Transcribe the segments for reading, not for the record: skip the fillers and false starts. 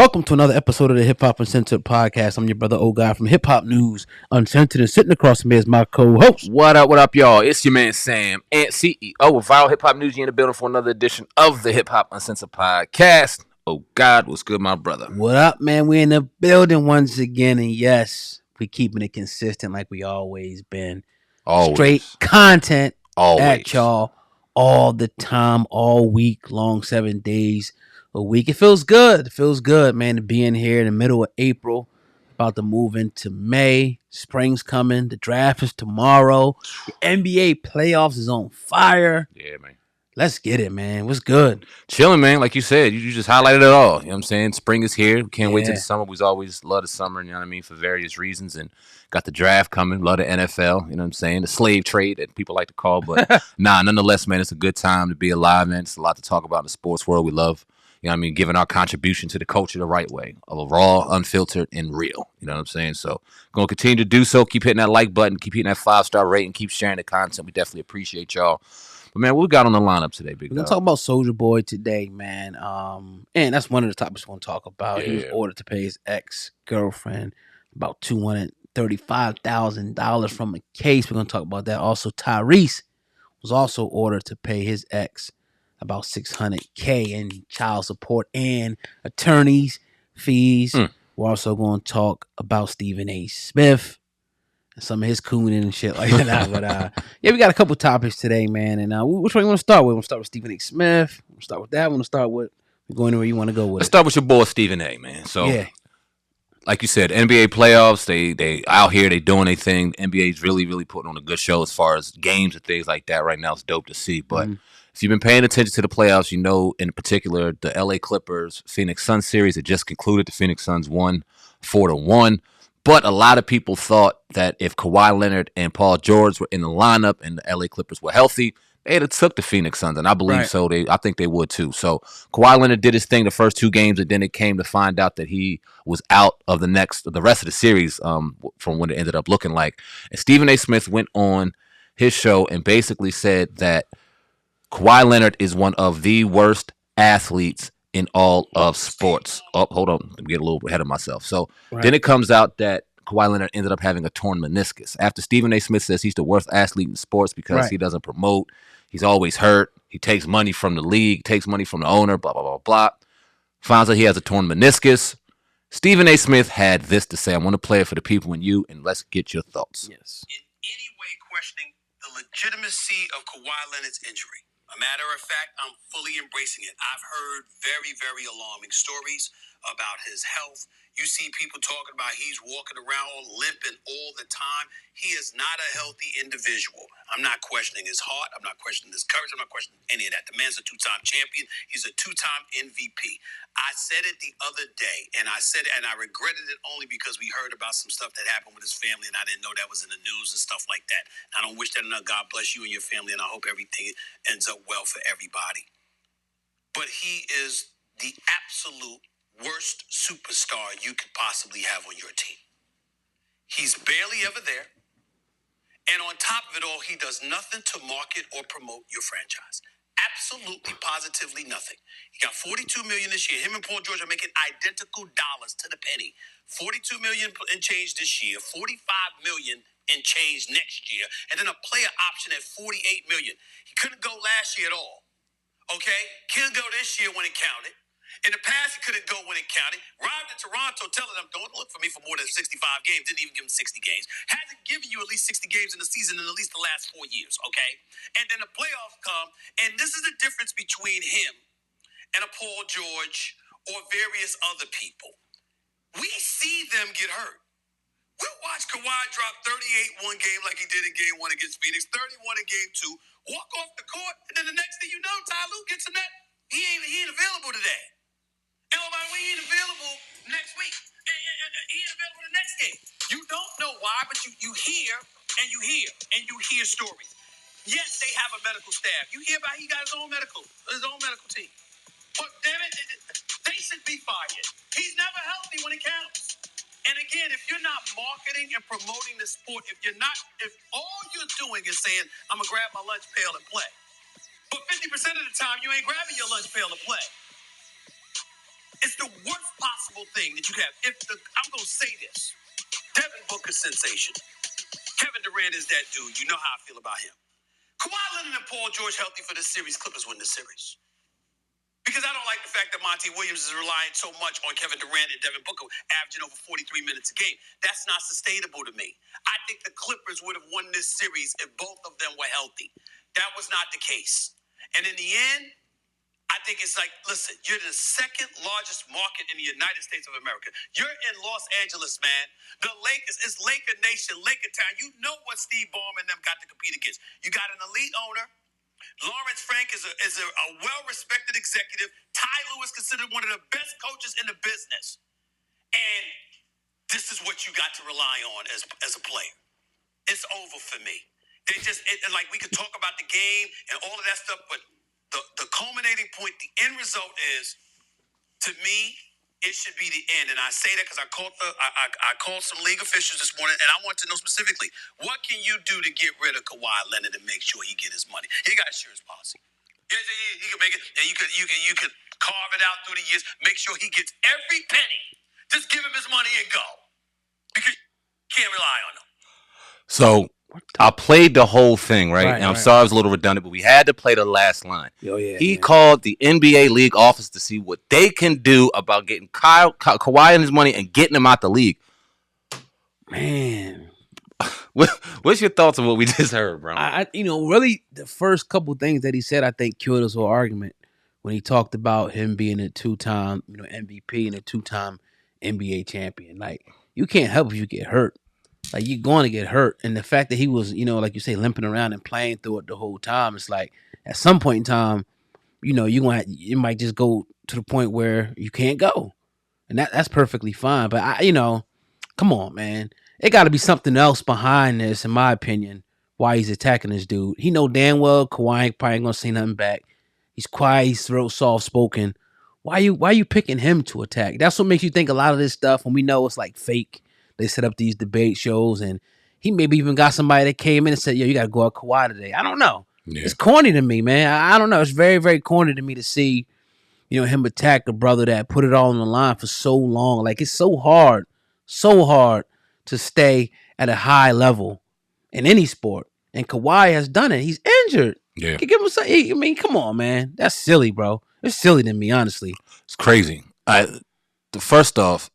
Welcome to another episode of the Hip Hop Uncensored podcast. I'm your brother, old guy from Hip Hop News Uncensored, and sitting across from me is my co-host. What up, y'all? It's your man Sam, and CEO of Viral Hip Hop News. You in the building for another edition of the Hip Hop Uncensored podcast. Oh God, what's good, my brother? What up, man? We in the building once again, and yes, we keeping it consistent like we always been. Always. Straight content Always. at y'all all the time, all week long, 7 days a week. It feels good. It feels good, man, to be in here in the middle of April. About to move into May. Spring's coming. The draft is tomorrow. The NBA playoffs is on fire. Yeah, man. Let's get it, man. What's good? Chilling, man. Like you said, you just highlighted it all. You know what I'm saying? Spring is here. We can't wait till the summer. We always love the summer, you know what I mean, for various reasons. And got the draft coming. Love the NFL, you know what I'm saying? The slave trade that people like to call. But nonetheless, man, it's a good time to be alive, man. It's a lot to talk about in the sports world. We love, you know what I mean, giving our contribution to the culture the right way. Raw, unfiltered, and real. You know what I'm saying? So going to continue to do so. Keep hitting that like button. Keep hitting that 5-star rating. Keep sharing the content. We definitely appreciate y'all. But, man, what we got on the lineup today, big We're dog? going to talk about Soulja Boy today, man. And that's one of the topics we're going to talk about. Yeah. He was ordered to pay his ex-girlfriend about $235,000 from a case. We're going to talk about that. Also, Tyrese was also ordered to pay his ex about $600K in child support and attorney's fees. We're also going to talk about Stephen A. Smith and some of his cooning and shit like that. But yeah, we got a couple topics today, man. And which one you want to start with? We want to start with Stephen A. Smith. We want to start with that. We want to start with going anywhere you want to go with. Let's start with your boy Stephen A. Man. So, yeah, like you said, NBA playoffs. They out here. They doing their thing. NBA's really putting on a good show as far as games and things like that. Right now, it's dope to see. But if you've been paying attention to the playoffs, you know in particular the LA Clippers Phoenix Suns series. It just concluded. The Phoenix Suns won 4-1. But a lot of people thought that if Kawhi Leonard and Paul George were in the lineup and the LA Clippers were healthy, they'd have took the Phoenix Suns, and I believe so. I think they would too. So Kawhi Leonard did his thing the first two games, and then it came to find out that he was out of the rest of the series from what it ended up looking like. And Stephen A. Smith went on his show and basically said that Kawhi Leonard is one of the worst athletes in all of sports. Oh, hold on. Let me get a little ahead of myself. So then it comes out that Kawhi Leonard ended up having a torn meniscus. After Stephen A. Smith says he's the worst athlete in sports because he doesn't promote, he's always hurt, he takes money from the league, takes money from the owner, blah, blah, blah, blah. Finds out he has a torn meniscus. Stephen A. Smith had this to say. I want to play it for the people and you, and let's get your thoughts. Yes. In any way questioning the legitimacy of Kawhi Leonard's injury. A matter of fact, I'm fully embracing it. I've heard very alarming stories about his health. You see people talking about he's walking around limping all the time. He is not a healthy individual. I'm not questioning his heart. I'm not questioning his courage. I'm not questioning any of that. The man's a two-time champion. He's a two-time MVP. I said it the other day, and I said it, and I regretted it only because we heard about some stuff that happened with his family, and I didn't know that was in the news and stuff like that. I don't wish that enough. God bless you and your family, and I hope everything ends up well for everybody. But he is the absolute worst superstar you could possibly have on your team. He's barely ever there. And on top of it all, he does nothing to market or promote your franchise. Absolutely, positively nothing. He got $42 million this year. Him and Paul George are making identical dollars to the penny. $42 million and change this year, $45 million and change next year, and then a player option at $48 million. He couldn't go last year at all. Okay? Couldn't go this year when it counted. In the past, he couldn't go when it counted. Arrived in Toronto telling them, don't look for me for more than 65 games. Didn't even give him 60 games. Hasn't given you at least 60 games in the season in at least the last 4 years, okay? And then the playoffs come, and this is the difference between him and a Paul George or various other people. We see them get hurt. We'll watch Kawhi drop 38 one game like he did in game 1 against Phoenix, 31 in game 2, walk off the court, and then the next thing you know, Ty Lue gets in that. He ain't available today. And by the way, he ain't available next week. He ain't available the next game. You don't know why, but you hear and you hear stories. Yes, they have a medical staff. You hear about he got his own medical team. But damn it, they should be fired. He's never healthy when it counts. And again, if you're not marketing and promoting the sport, if all you're doing is saying, I'm gonna grab my lunch pail and play. But 50% of the time, you ain't grabbing your lunch pail to play. It's the worst possible you have. I'm going to say this. Devin Booker sensation. Kevin Durant is that dude. You know how I feel about him. Kawhi Leonard and Paul George healthy for this series. Clippers win the series. Because I don't like the fact that Monty Williams is relying so much on Kevin Durant and Devin Booker averaging over 43 minutes a game. That's not sustainable to me. I think the Clippers would have won this series if both of them were healthy. That was not the case. And in the end, I think it's like, listen, you're the second largest market in the United States of America. You're in Los Angeles, man. The Lakers, it's Laker Nation, Laker Town. You know what Steve Ballmer and them got to compete against. You got an elite owner. Lawrence Frank is a well-respected executive. Ty Lue is considered one of the best coaches in the business. And this is what you got to rely on as a player. It's over for me. Like we could talk about the game and all of that stuff, but the culminating point, the end result is, to me, it should be the end. And I say that because I called some league officials this morning, and I want to know specifically, what can you do to get rid of Kawhi Leonard and make sure he get his money? He got insurance policy. He can make it, and you can carve it out through the years. Make sure he gets every penny. Just give him his money and go, because you can't rely on him. So I played the whole thing, right? And I'm sorry I was a little redundant, but we had to play the last line. He called the NBA league office to see what they can do about getting Kawhi and his money and getting him out the league. Man. What's your thoughts on what we just heard, bro? Really the first couple things that he said, I think killed his whole argument when he talked about him being a two-time, MVP and a two-time NBA champion. Like, you can't help if you get hurt. Like, you're going to get hurt. And the fact that he was, like you say, limping around and playing through it the whole time, it's like at some point in time, it might just go to the point where you can't go. And that's perfectly fine. But, come on, man. It got to be something else behind this, in my opinion, why he's attacking this dude. He know damn well Kawhi probably ain't going to say nothing back. He's quiet. He's real soft-spoken. Why you picking him to attack? That's what makes you think a lot of this stuff when we know it's like fake. They set up these debate shows, and he maybe even got somebody that came in and said, yo, you got to go out Kawhi today. I don't know. Yeah. It's corny to me, man. I don't know. It's very, very corny to me to see, him attack a brother that put it all on the line for so long. Like, it's so hard to stay at a high level in any sport. And Kawhi has done it. He's injured. Yeah. Give him come on, man. That's silly, bro. It's silly to me, honestly. It's crazy. First off,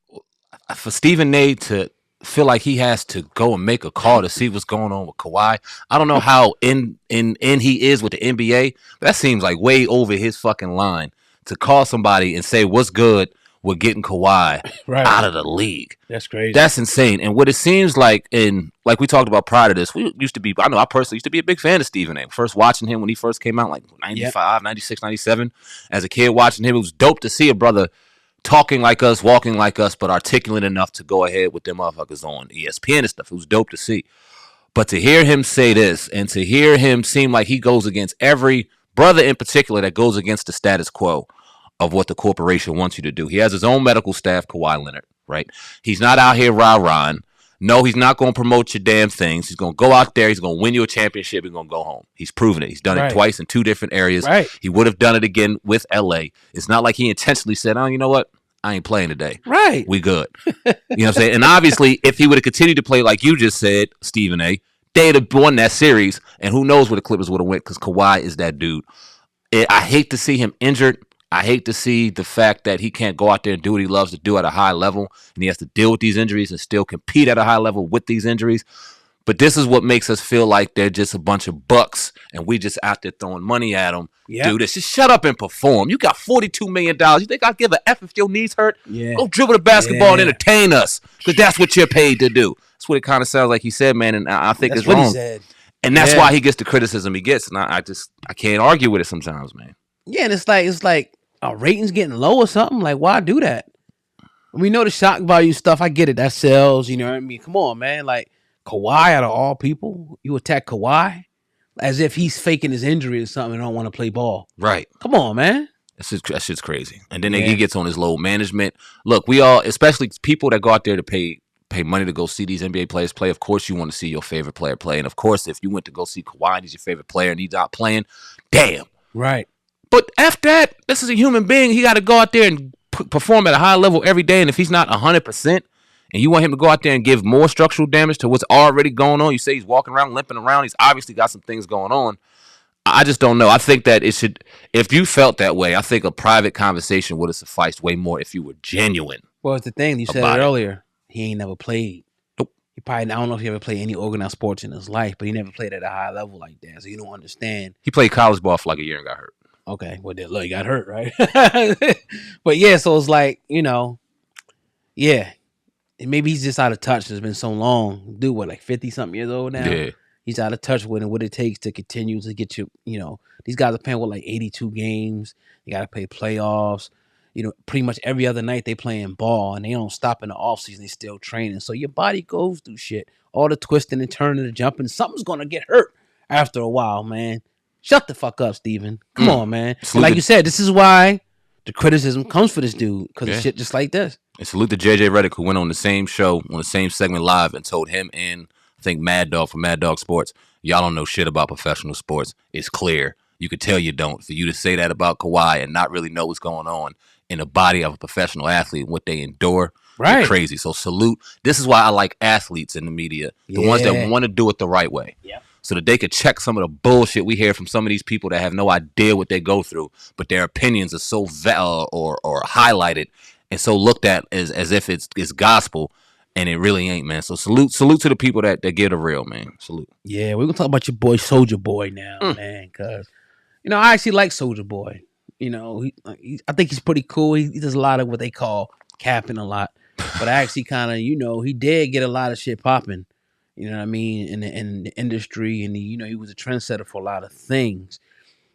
for Stephen A to feel like he has to go and make a call to see what's going on with Kawhi, I don't know how in he is with the NBA, but that seems like way over his fucking line to call somebody and say what's good with getting Kawhi out of the league. That's crazy. That's insane. And what it seems like, like we talked about prior to this, I personally used to be a big fan of Stephen A. First watching him when he first came out, like 95, 96, 97. As a kid watching him, it was dope to see a brother talking like us, walking like us, but articulate enough to go ahead with them motherfuckers on ESPN and stuff. It was dope to see. But to hear him say this and to hear him seem like he goes against every brother in particular that goes against the status quo of what the corporation wants you to do. He has his own medical staff, Kawhi Leonard, right? He's not out here rah-rahing. No, he's not going to promote your damn things. He's going to go out there. He's going to win you a championship. He's going to go home. He's proven it. He's done it twice in two different areas. Right. He would have done it again with L.A. It's not like he intentionally said, oh, you know what? I ain't playing today. Right. We good. You know what I'm saying? And obviously, if he would have continued to play like you just said, Stephen A., they'd have won that series. And who knows where the Clippers would have went because Kawhi is that dude. I hate to see him injured. I hate to see the fact that he can't go out there and do what he loves to do at a high level, and he has to deal with these injuries and still compete at a high level with these injuries. But this is what makes us feel like they're just a bunch of bucks, and we just out there throwing money at them. Yep. Do this. Just shut up and perform. You got $42 million. You think I'll give a F if your knees hurt? Yeah. Go dribble the basketball and entertain us, because that's what you're paid to do. That's what it kind of sounds like he said, man, and I think it's wrong. And that's why he gets the criticism he gets, and I can't argue with it sometimes, man. Yeah, and it's like our ratings getting low or something. Like, why do that? We know the shock value stuff. I get it. That sells. You know what I mean? Come on, man. Like, Kawhi out of all people, you attack Kawhi as if he's faking his injury or something and don't want to play ball. Right. Come on, man. That shit's crazy. And then he gets on his load management. Look, we all, especially people that go out there to pay money to go see these NBA players play, of course you want to see your favorite player play. And of course, if you went to go see Kawhi and he's your favorite player and he's not playing, damn. Right. But after that, this is a human being. He got to go out there and perform at a high level every day, and if he's not 100%, and you want him to go out there and give more structural damage to what's already going on, you say he's walking around, limping around, he's obviously got some things going on. I just don't know. I think that it should, if you felt that way, I think a private conversation would have sufficed way more if you were genuine. Well, it's the thing. You said it earlier. He ain't never played. Nope. He probably, I don't know if he ever played any organized sports in his life, but he never played at a high level like that. So you don't understand. He played college ball for like a year and got hurt. Okay. Well, then, look, he got hurt, right? But yeah, so it's like, yeah. And maybe he's just out of touch. It's been so long. Dude, what, like 50-something years old now? Yeah. He's out of touch with what it takes to continue to get you, these guys are playing with like 82 games. You got to play playoffs. Pretty much every other night they playing ball, and they don't stop in the offseason. They still training. So your body goes through shit. All the twisting and turning and jumping. Something's going to get hurt after a while, man. Shut the fuck up, Steven. Come on, man. Like you said, this is why the criticism comes for this dude, because of shit just like this. And salute to JJ Redick, who went on the same show, on the same segment live, and told him and I think Mad Dog from Mad Dog Sports, y'all don't know shit about professional sports. It's clear. You could tell you don't. For you to say that about Kawhi and not really know what's going on in the body of a professional athlete and what they endure, right? Crazy. So salute. This is why I like athletes in the media, the ones that want to do it the right way. Yeah. So that they could check some of the bullshit we hear from some of these people that have no idea what they go through, but their opinions are so or highlighted and so looked at as if it's gospel. And it really ain't, man. So salute to the people that get a real, man. Salute. Yeah, we're gonna talk about your boy Soulja Boy now, man. Because I actually like Soulja Boy. I think he's pretty cool. He does a lot of what they call capping a lot. But I actually kind of, he did get a lot of shit popping. You know what I mean? In the industry, and he was a trendsetter for a lot of things.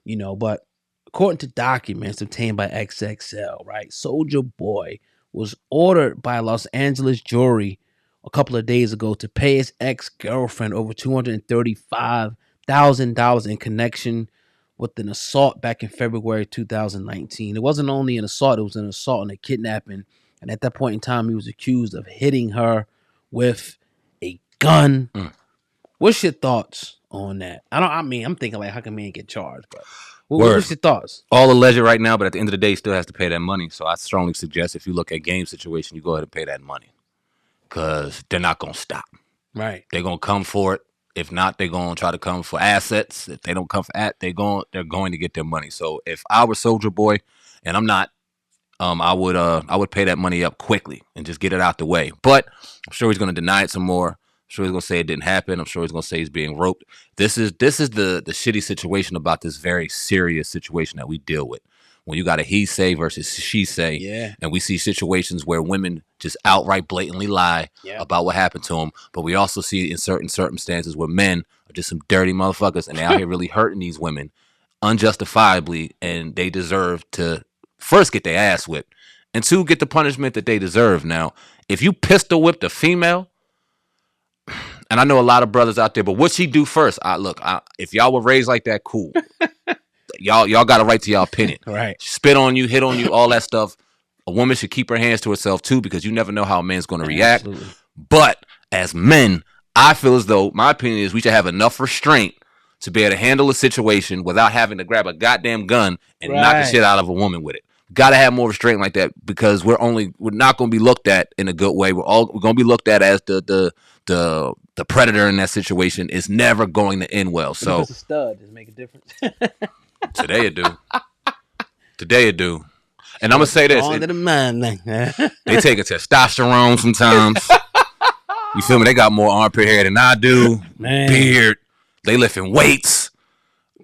But according to documents obtained by XXL, right, Soulja Boy was ordered by a Los Angeles jury a couple of days ago to pay his ex-girlfriend over $235,000 in connection with an assault back in February 2019. It wasn't only an assault, it was an assault and a kidnapping. And at that point in time, he was accused of hitting her with a gun. What's your thoughts on that? I'm thinking like, how can man get charged? But what's your thoughts? All alleged right now, but at the end of the day, he still has to pay that money. So I strongly suggest if you look at game situation, you go ahead and pay that money, because they're not going to stop. Right. They're going to come for it. If not, they're going to try to come for assets. If they don't come for they're going to get their money. So if I were Soulja Boy, and I'm not, I would pay that money up quickly and just get it out the way. But I'm sure he's going to deny it some more. I'm sure he's going to say it didn't happen. I'm sure he's going to say he's being roped. This is the shitty situation about this very serious situation that we deal with. When you got a he say versus she say, and we see situations where women just outright blatantly lie about what happened to them, but we also see in certain circumstances where men are just some dirty motherfuckers and they're out here really hurting these women unjustifiably, and they deserve to first get their ass whipped and two, get the punishment that they deserve. Now, if you pistol whipped a female, and I know a lot of brothers out there, but what she do first? If y'all were raised like that, cool. y'all got a right to y'all opinion. Right. Spit on you, hit on you, all that stuff. A woman should keep her hands to herself too, because you never know how a man's going to react. Absolutely. But as men, I feel as though my opinion is we should have enough restraint to be able to handle a situation without having to grab a goddamn gun and knock the shit out of a woman with it. Got to have more restraint like that, because we're not going to be looked at in a good way. We're going to be looked at as the predator in that situation. Is never going to end well. So it's a stud. Does it make a difference? Today it do. And I'm gonna say this: they take a testosterone sometimes. You feel me? They got more armpit hair than I do. Man. Beard. They lifting weights.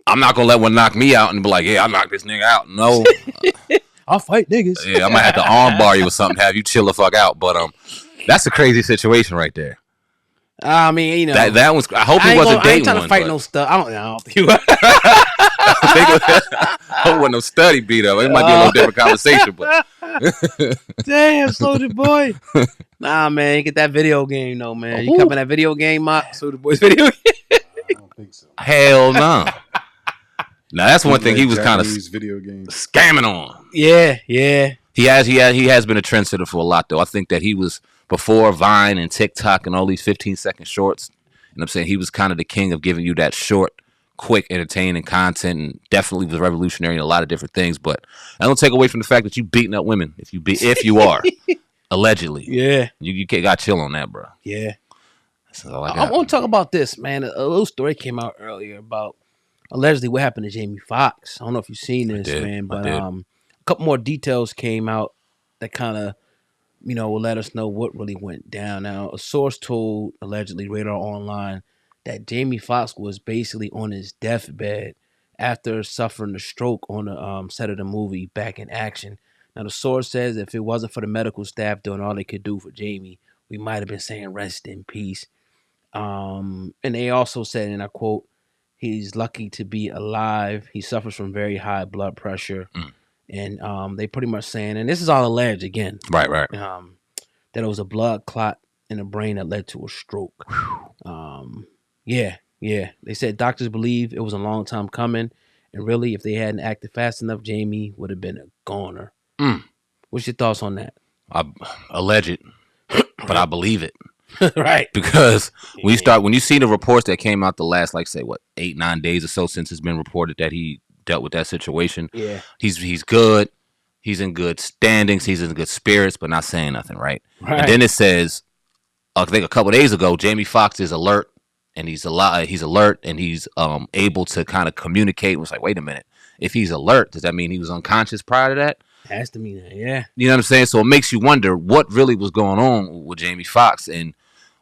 I'm not gonna let one knock me out and be like, "Yeah, I knocked this nigga out." No. I'll fight niggas. Yeah, I might have to arm bar you or something, have you chill the fuck out. But that's a crazy situation right there. I mean, that was. I hope he wasn't dating one. I ain't trying to fight no stuff. I don't think he was. I don't want no study beat up. It might be a little different conversation, but damn, Soulja Boy. Nah, man, get that video game though, man. You coming that video game, Soulja Boy's video game? I don't think so. Hell no. Now that's one thing he was kind of video games scamming on. Yeah. He has been a trendsetter for a lot though. I think that he was before Vine and TikTok and all these 15-second shorts. And I'm saying he was kind of the king of giving you that short, quick, entertaining content, and definitely was revolutionary in a lot of different things. But I don't take away from the fact that you beating up women if you are allegedly. Yeah, you got chill on that, bro. yeah. That's all I I got. want to talk about this, man. A little story came out earlier about allegedly what happened to Jamie Foxx. I don't know if you've seen this, man, but a couple more details came out that kind of, will let us know what really went down. Now, a source told allegedly Radar Online that Jamie Foxx was basically on his deathbed after suffering a stroke on the set of the movie Back in Action. Now, the source says if it wasn't for the medical staff doing all they could do for Jamie, we might have been saying rest in peace. And they also said, and I quote, he's lucky to be alive. He suffers from very high blood pressure. And they pretty much saying, and this is all alleged again. Right. That it was a blood clot in the brain that led to a stroke. Yeah. They said doctors believe it was a long time coming. And really, if they hadn't acted fast enough, Jamie would have been a goner. What's your thoughts on that? Alleged, but I believe it. Right. Because when you see the reports that came out the last, 8-9 days or so since it's been reported that he dealt with that situation. Yeah. He's good. He's in good standings. He's in good spirits, but not saying nothing, right? And then it says, I think a couple of days ago, Jamie Foxx is alert, and he's alert, and he's able to kind of communicate. It was like, wait a minute. If he's alert, does that mean he was unconscious prior to that? Has to mean that, yeah. You know what I'm saying? So it makes you wonder what really was going on with Jamie Foxx. And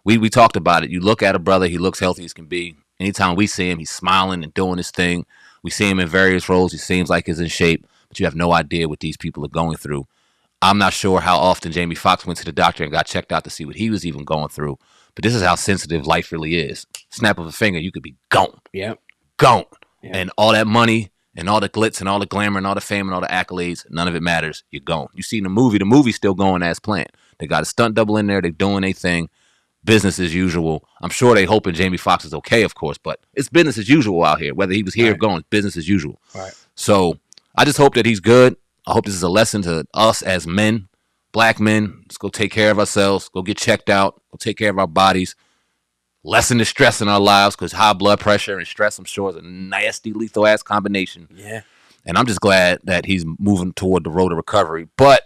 we talked about it. You look at a brother, he looks healthy as can be. Anytime we see him, he's smiling and doing his thing. We see him in various roles. He seems like he's in shape, but you have no idea what these people are going through. I'm not sure how often Jamie Foxx went to the doctor and got checked out to see what he was even going through. But this is how sensitive life really is. Snap of a finger, you could be gone. Yeah. Gone. Yep. And all that money and all the glitz and all the glamour and all the fame and all the accolades, none of it matters. You're gone. You see the movie's still going as planned. They got a stunt double in there. They're doing their thing. Business as usual. I'm sure they hoping Jamie Foxx is okay, of course, but it's business as usual out here. Whether he was here or gone, business as usual. Right. So I just hope that he's good. I hope this is a lesson to us as men, black men. Let's go take care of ourselves. Go get checked out. Go take care of our bodies. Lessen the stress in our lives, because high blood pressure and stress, I'm sure, is a nasty, lethal-ass combination. Yeah. And I'm just glad that he's moving toward the road to recovery. But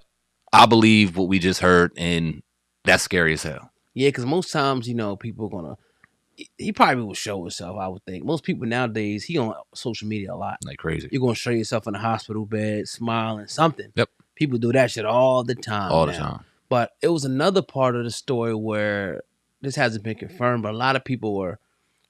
I believe what we just heard, and that's scary as hell. Yeah, because most times, people are going to, he probably will show himself, I would think. Most people nowadays, he on social media a lot. Like crazy. You're going to show yourself in a hospital bed, smiling, something. Yep. People do that shit all the time. All the time. But it was another part of the story where this hasn't been confirmed, but a lot of people were,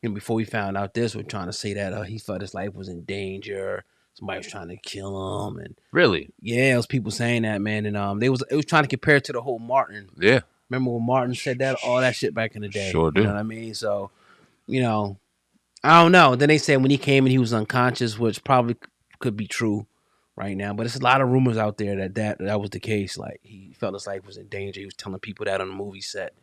before we found out this, were trying to say that he felt his life was in danger. Somebody was trying to kill him. And really? Yeah, it was people saying that, man. And it was trying to compare it to the whole Martin. Yeah. Remember when Martin said that? All that shit back in the day. Sure do. You know what I mean? So, I don't know. Then they said when he came in, he was unconscious, which probably could be true right now. But there's a lot of rumors out there that was the case. Like, he felt his life was in danger. He was telling people that on the movie set.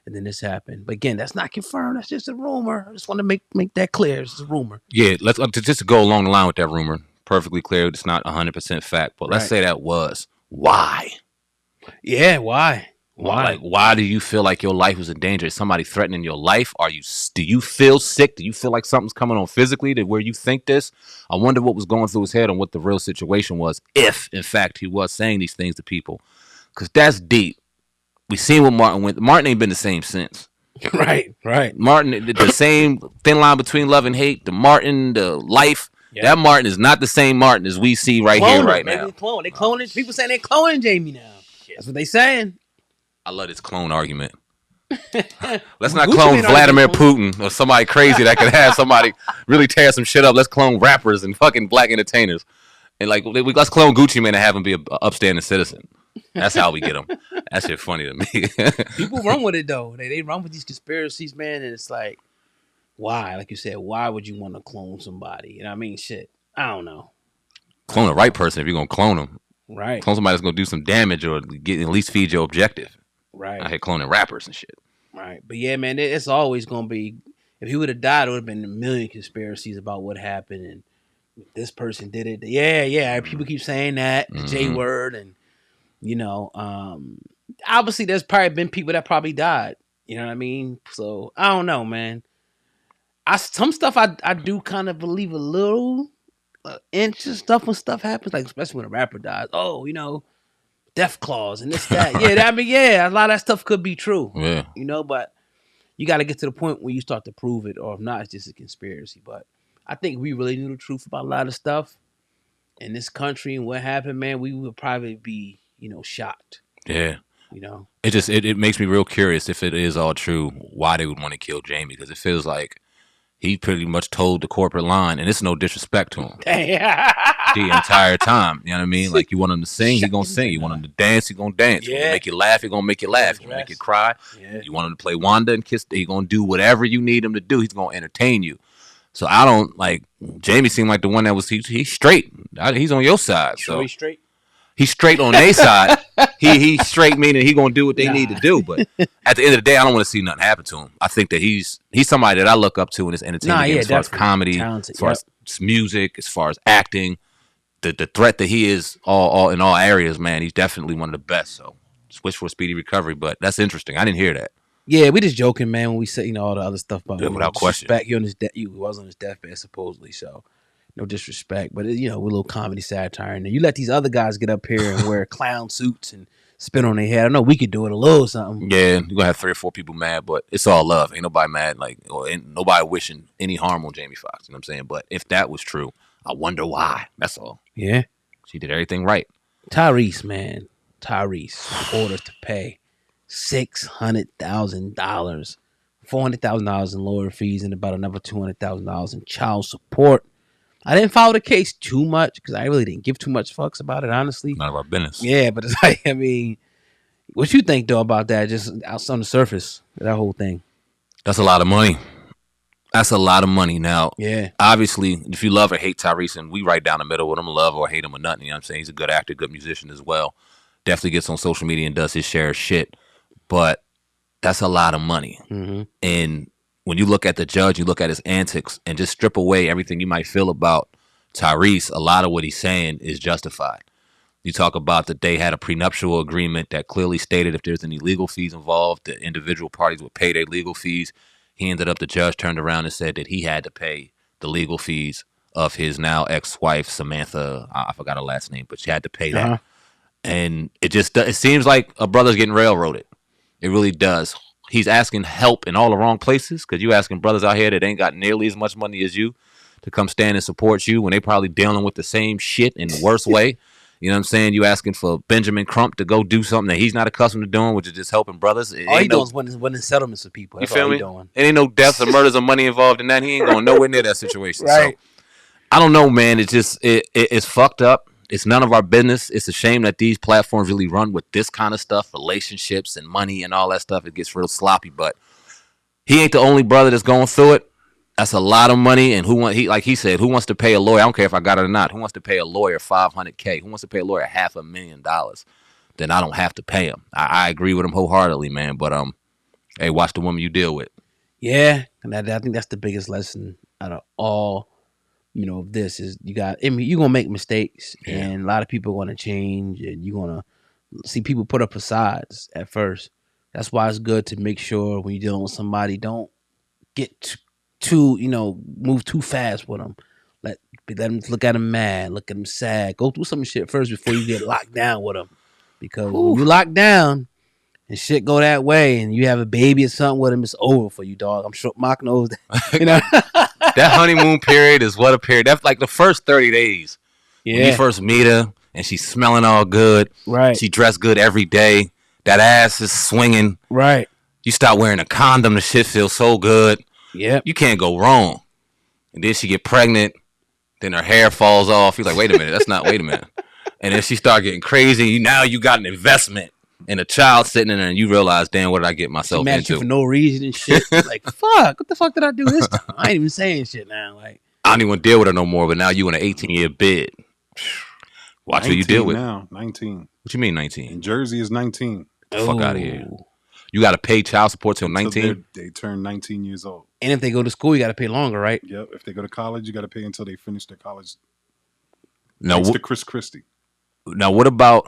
And then this happened. But again, that's not confirmed. That's just a rumor. I just want to make that clear. It's a rumor. Yeah, let's just to go along the line with that rumor. Perfectly clear. It's not 100% fact. But let's say that was. Why? Yeah, why? Why? Why do you feel like your life was in danger? Is somebody threatening your life? Do you feel sick? Do you feel like something's coming on physically to where you think this? I wonder what was going through his head and what the real situation was, if, in fact, he was saying these things to people. Because that's deep. We seen what Martin went. Martin ain't been the same since. Right. Martin, the same thin line between love and hate. The Martin, the life. Yep. That Martin is not the same Martin as we see right here, right now. They cloning. People saying they're cloning Jamie now. That's what they saying. I love this clone argument. Let's not clone Vladimir Putin or somebody crazy that could have somebody really tear some shit up. Let's clone rappers and fucking black entertainers. And let's clone Gucci Mane and have him be an upstanding citizen. That's how we get them. That shit funny to me. People run with it though. They run with these conspiracies, man, and it's like, why? Like you said, why would you want to clone somebody? You know what I mean? Shit. I don't know. Clone the right person if you're gonna clone them. Right. Clone somebody that's gonna do some damage or get at least feed your objective. Right. I hate cloning rappers and shit. Right. But yeah, man, it's always gonna be, if he would have died, it would have been a million conspiracies about what happened and this person did it. Yeah. People keep saying that, the J word, and obviously there's probably been people that probably died. You know what I mean? So I don't know, man. some stuff I do kind of believe a little inch and stuff when stuff happens, like especially when a rapper dies. Oh, death clause and this that. Yeah, I mean, yeah, a lot of that stuff could be true. Yeah. But you got to get to the point where you start to prove it, or if not, it's just a conspiracy. But I think we really knew the truth about a lot of stuff in this country and what happened, man. We would probably be, shocked. Yeah. It just it makes me real curious if it is all true, why they would want to kill Jamie, because it feels like he pretty much told the corporate line, and it's no disrespect to him. The entire time. You know what I mean? Like, you want him to sing, he gonna sing. You want him to dance, he gonna dance. You want him to make you laugh, he gonna make you laugh. You want to make you cry. Yeah. You want him to play Wanda and kiss, he gonna do whatever you need him to do. He's gonna entertain you. So I don't like Jamie seemed like the one that was he's straight. He's on your side. So he's straight. He's straight on their side. He's straight, meaning he gonna do what they need to do. But at the end of the day, I don't want to see nothing happen to him. I think that he's somebody that I look up to in this entertainment game, as far as comedy, as far as music, as far as acting. The threat that he is all in all areas, man. He's definitely one of the best. So just wish for a speedy recovery. But that's interesting. I didn't hear that. Yeah, we just joking, man. When we say all the other stuff about without question, he was on his deathbed supposedly. So. No disrespect, but with a little comedy satire in there. You let these other guys get up here and wear clown suits and spin on their head. I know we could do it a little something. Yeah, you're gonna have 3 or 4 people mad, but it's all love. Ain't nobody mad, or ain't nobody wishing any harm on Jamie Foxx. You know what I'm saying? But if that was true, I wonder why. That's all. Yeah, she did everything right. Tyrese orders to pay $600,000, $400,000 in lawyer fees, and about another $200,000 in child support. I didn't follow the case too much because I really didn't give too much fucks about it, honestly. None of our business. Yeah, but it's like, I mean, what you think, though, about that, just out on the surface, that whole thing? That's a lot of money. That's a lot of money. Now, yeah, obviously, if you love or hate Tyrese, and we right down the middle with him, love or hate him or nothing, you know what I'm saying? He's a good actor, good musician as well. Definitely gets on social media and does his share of shit. But that's a lot of money. Mm-hmm. And when you look at the judge, you look at his antics, and just strip away everything you might feel about Tyrese, a lot of what he's saying is justified. You talk about that they had a prenuptial agreement that clearly stated if there's any legal fees involved, the individual parties would pay their legal fees. The judge turned around and said that he had to pay the legal fees of his now ex-wife, Samantha. I forgot her last name, but she had to pay that. And it seems like a brother's getting railroaded. It really does. He's asking help in all the wrong places, because you asking brothers out here that ain't got nearly as much money as you to come stand and support you when they probably dealing with the same shit in the worst way. You know what I'm saying? You asking for Benjamin Crump to go do something that he's not accustomed to doing, which is just helping brothers. All he doing is winning settlements with people. That's you feel me? Doing. It ain't no deaths or murders or money involved in that. He ain't going nowhere near that situation. Right. So I don't know, man. It's just it's fucked up. It's none of our business. It's a shame that these platforms really run with this kind of stuff, relationships and money and all that stuff. It gets real sloppy, but he ain't the only brother that's going through it. That's a lot of money, and like he said, who wants to pay a lawyer? I don't care if I got it or not. Who wants to pay a lawyer $500K? Who wants to pay a lawyer $500,000? Then I don't have to pay him. I agree with him wholeheartedly, man. But hey, watch the woman you deal with. Yeah, and I think that's the biggest lesson out of all. This is you're gonna make mistakes, and a lot of people are gonna change, and you're gonna see people put up facades at first. That's why it's good to make sure when you're dealing with somebody, don't get too move too fast with them. Let them look at them mad, look at them sad. Go through some shit first before you get locked down with them, because when you lock down and shit go that way, and you have a baby or something with him, it's over for you, dog. I'm sure Mark knows that. That honeymoon period is what a period. That's like the first 30 days. Yeah. When you first meet her and she's smelling all good. Right. She dressed good every day. That ass is swinging. Right. You start wearing a condom. The shit feels so good. Yep. You can't go wrong. And then she get pregnant. Then her hair falls off. You're like, wait a minute. Wait a minute. And then she start getting crazy. Now you got an investment. And a child sitting in there, and you realize, damn, what did I get myself into? For no reason and shit. Like, fuck, what the fuck did I do this time? I ain't even saying shit now. Like, I don't even deal with her no more. But now you in an 18-year bid. Watch who you deal with. Now 19. What you mean 19? In Jersey is 19. Get the fuck out of here. You got to pay child support till 19. They turn 19 years old. And if they go to school, you got to pay longer, right? Yep. If they go to college, you got to pay until they finish their college. No, to Chris Christie. Now, what about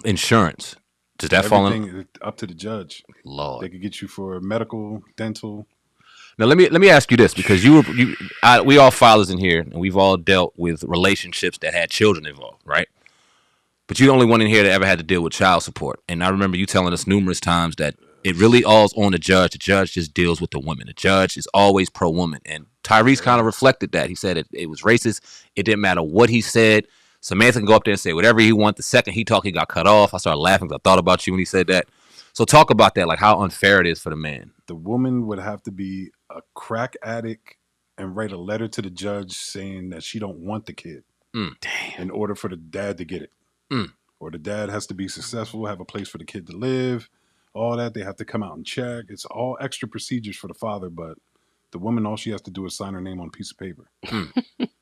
insurance? Does that fall in? Up to the judge. Lord. They could get you for medical, dental. Now let me ask you this, because we all fathers in here, and we've all dealt with relationships that had children involved, right? But you're the only one in here that ever had to deal with child support. And I remember you telling us numerous times that it really all's on the judge. The judge just deals with the women. The judge is always pro-woman. And Tyrese kind of reflected that. He said it was racist. It didn't matter what he said. Samantha can go up there and say whatever he wants. The second he talked, he got cut off. I started laughing because I thought about you when he said that. So talk about that, like how unfair it is for the man. The woman would have to be a crack addict and write a letter to the judge saying that she don't want the kid in order for the dad to get it. Or the dad has to be successful, have a place for the kid to live, all that. They have to come out and check. It's all extra procedures for the father, but the woman, all she has to do is sign her name on a piece of paper.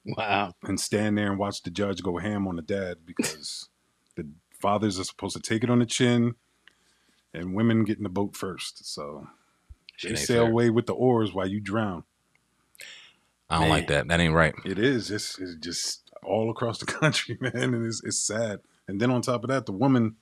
Wow. And stand there and watch the judge go ham on the dad, because the fathers are supposed to take it on the chin and women get in the boat first. So they sail away with the oars while you drown. I don't like that. That ain't right. It is. It's just all across the country, man. And it's sad. And then on top of that, the woman,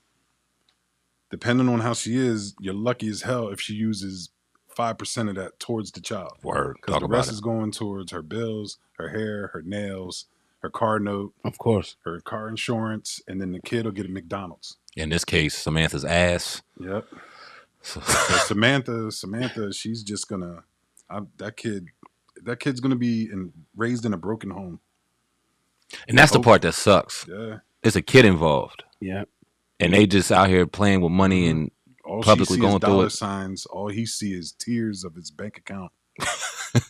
depending on how she is, you're lucky as hell if she uses 5% of that towards the child. Word. Because the rest is going towards her bills, her hair, her nails, her car note. Of course. Her car insurance. And then the kid will get a McDonald's. In this case, Samantha's ass. Yep. So Samantha, she's just going to, that kid's going to be raised in a broken home. And that's the part that sucks. Yeah. It's a kid involved. Yeah. And they just out here playing with money and all publicly going through it. Signs. All he sees is tears of his bank account.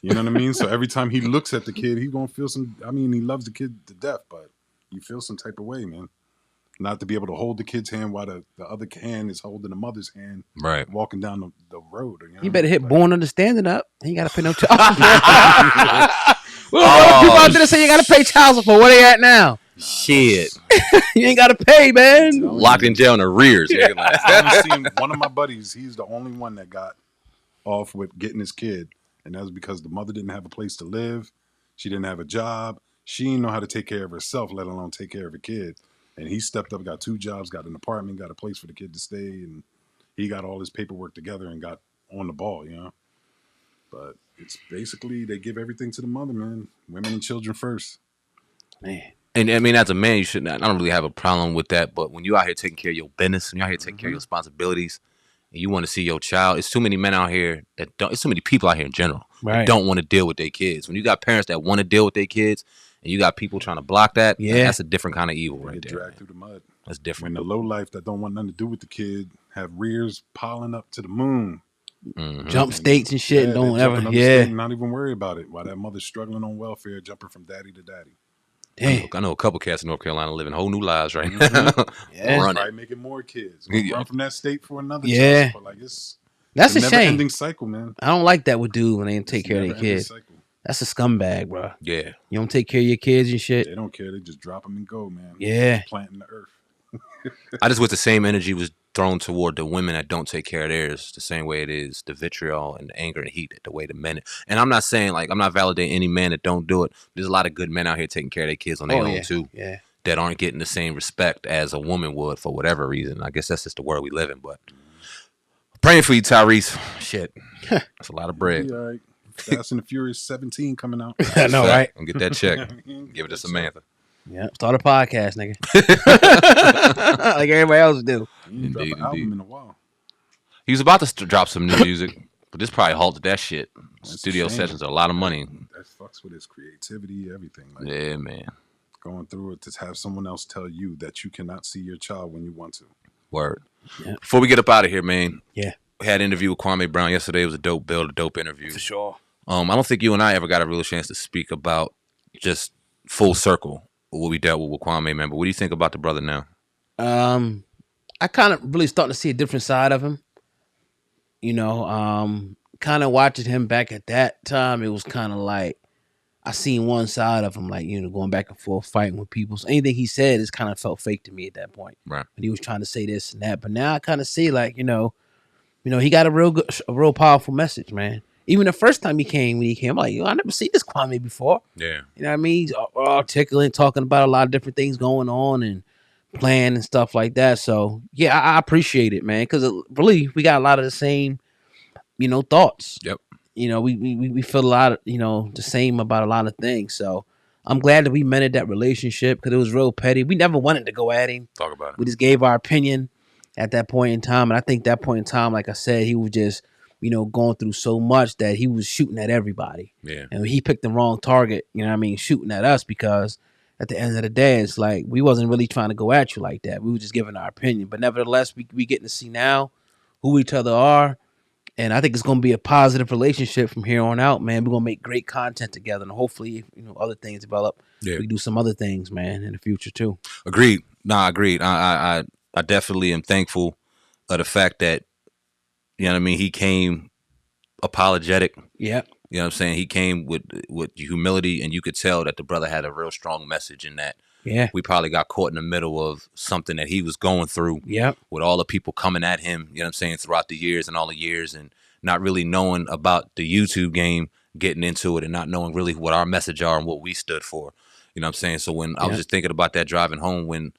You know what I mean? So every time he looks at the kid, he's going to feel he loves the kid to death, but you feel some type of way, man. Not to be able to hold the kid's hand while the other hand is holding the mother's hand, right? Walking down the road. You better hit Born Understanding up. He ain't got to pay no child support. People out there say you got to pay child support. Where they at now? Shit. You ain't got to pay, man. Locked in jail in arrears. I've seen one of my buddies. He's the only one that got off with getting his kid, and that was because the mother didn't have a place to live. She didn't have a job. She didn't know how to take care of herself, let alone take care of a kid. And he stepped up, got 2 jobs, got an apartment, got a place for the kid to stay, and he got all his paperwork together and got on the ball, you know. But it's basically they give everything to the mother, man. Women and children first. Man. And I mean, as a man, you shouldn't. I don't really have a problem with that. But when you out here taking care of your business, when you out here taking care of your responsibilities, and you want to see your child, it's too many men out here that don't. It's too many people out here in general that don't want to deal with their kids. When you got parents that want to deal with their kids, and you got people trying to block that, that's a different kind of evil, right there. Dragged through the mud. That's different. When the low life that don't want nothing to do with the kid have rears piling up to the moon, jump states and shit, and don't ever, not even worry about it. While that mother's struggling on welfare, jumping from daddy to daddy. Damn. I know a couple cats in North Carolina living whole new lives right now. Probably making more kids. Run from that state for another. Yeah, but like that's a shame. Never-ending cycle, man. I don't like that with dudes when they don't take care of their kids. Cycle. That's a scumbag, bro. Yeah, you don't take care of your kids and shit. They don't care. They just drop them and go, man. Yeah, planting the earth. I just wish the same energy was thrown toward the women that don't take care of theirs the same way it is the vitriol and the anger and heat the way the men. And I'm not saying I'm not validating any man that don't do it. There's a lot of good men out here taking care of their kids on their own too. Yeah, that aren't getting the same respect as a woman would for whatever reason. I guess that's just the world we live in. But praying for you, Tyrese. Shit, that's a lot of bread. All right. Fast and the Furious 17 coming out. I know, right? And get that check. Give it to Samantha. Yeah, start a podcast, nigga. Like everybody else do. Indeed. Album in a while. He was about to drop some new music, but this probably halted that shit. Studio sessions are a lot of money. That fucks with his creativity, everything. Yeah, man. Going through it to have someone else tell you that you cannot see your child when you want to. Word. Yeah. Before we get up out of here, man. Yeah. We had an interview with Kwame Brown yesterday. It was a dope build, a dope interview. For sure. I don't think you and I ever got a real chance to speak about just full circle what we dealt with Kwame, man. But what do you think about the brother now? I kind of really starting to see a different side of him. You know, kind of watching him back at that time, it was kind of like I seen one side of him, like, you know, going back and forth, fighting with people. So anything he said is kind of felt fake to me at that point. Right. And he was trying to say this and that. But now I kind of see, like, you know, he got a real powerful message, man. Even the first time when he came, I'm like, yo, I never seen this Kwame before. Yeah. You know what I mean? He's articulate, talking about a lot of different things going on and playing and stuff like that. So, yeah, I appreciate it, man, because really we got a lot of the same, you know, thoughts. Yep. we feel a lot of, the same about a lot of things. So I'm glad that we mended that relationship because it was real petty. We never wanted to go at him. Talk about it. We just gave our opinion at that point in time. And I think that point in time, like I said, he was just, going through so much that he was shooting at everybody. Yeah. And he picked the wrong target, shooting at us because at the end of the day, it's like we wasn't really trying to go at you like that. We were just giving our opinion. But nevertheless, we getting to see now who each other are. And I think it's going to be a positive relationship from here on out, man. We're going to make great content together. And hopefully, other things develop. Yeah. We can do some other things, man, in the future, too. Agreed. Agreed. I definitely am thankful of the fact that, he came apologetic. Yeah. You know what I'm saying? He came with humility, and you could tell that the brother had a real strong message in that. Yeah. We probably got caught in the middle of something that he was going through. Yeah. With all the people coming at him, throughout the years and all the years, and not really knowing about the YouTube game, getting into it and not knowing really what our message are and what we stood for. You know what I'm saying? So when I was just thinking about that driving home when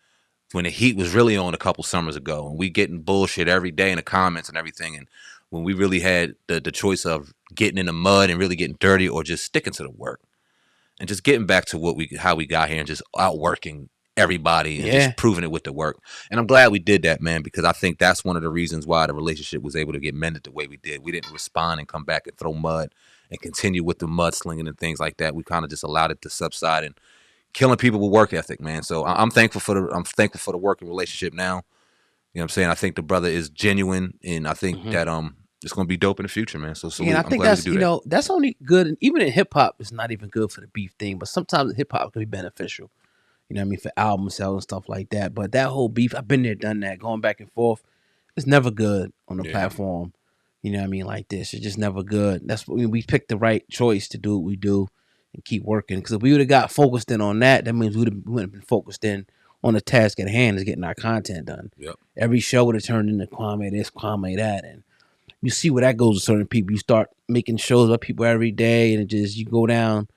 the heat was really on a couple summers ago and we getting bullshit every day in the comments and everything, and when we really had the choice of getting in the mud and really getting dirty or just sticking to the work and just getting back to how we got here and just outworking everybody and just proving it with the work. And I'm glad we did that, man, because I think that's one of the reasons why the relationship was able to get mended the way we did. We didn't respond and come back and throw mud and continue with the mudslinging and things like that. We kind of just allowed it to subside and killing people with work ethic, man. So I'm thankful for the working relationship now. You know what I'm saying? I think the brother is genuine, and I think that it's gonna be dope in the future, man. So I think that's that's only good, and even in hip hop, it's not even good for the beef thing. But sometimes hip hop can be beneficial. For album sales and stuff like that. But that whole beef, I've been there, done that, going back and forth. It's never good on the platform. Like this. It's just never good. That's what we picked the right choice to do what we do and keep working. Because if we would have got focused in on that means we wouldn't have been focused in on the task at hand, is getting our content done. Yep. Every show would have turned into Kwame this, Kwame that, and you see where that goes with certain people. You start making shows about people every day, and you go down.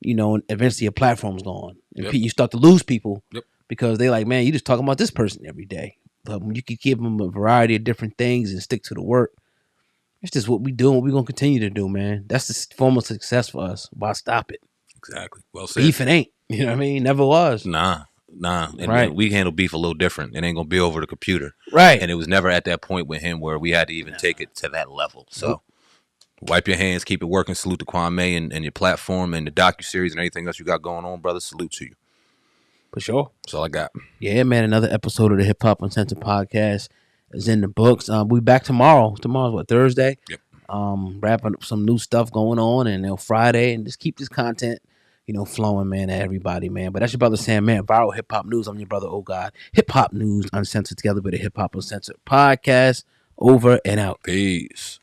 And eventually your platform's gone. And you start to lose people because they like, man, you just talking about this person every day. But when you can give them a variety of different things and stick to the work, it's just what we do and what we're going to continue to do, man. That's the form of success for us. Why stop it? Exactly. Well said. Beef it ain't. You know what I mean? Never was. Nah. And we handle beef a little different. It ain't going to be over the computer. Right. And it was never at that point with him where we had to even take it to that level. So wipe your hands, keep it working. Salute to Kwame and your platform and the docuseries and anything else you got going on, brother. Salute to you. For sure. That's all I got. Yeah, man. Another episode of the Hip Hop Uncensored podcast is in the books. We'll be back tomorrow. Tomorrow's what, Thursday? Yep. Wrapping up some new stuff going on, and Friday, and just keep this content, flowing, man, to everybody, man. But that's your brother Sam, man. Viral Hip Hop News. I'm your brother, Oh God. Hip Hop News Uncensored together with the Hip Hop Uncensored podcast. Over and out. Peace.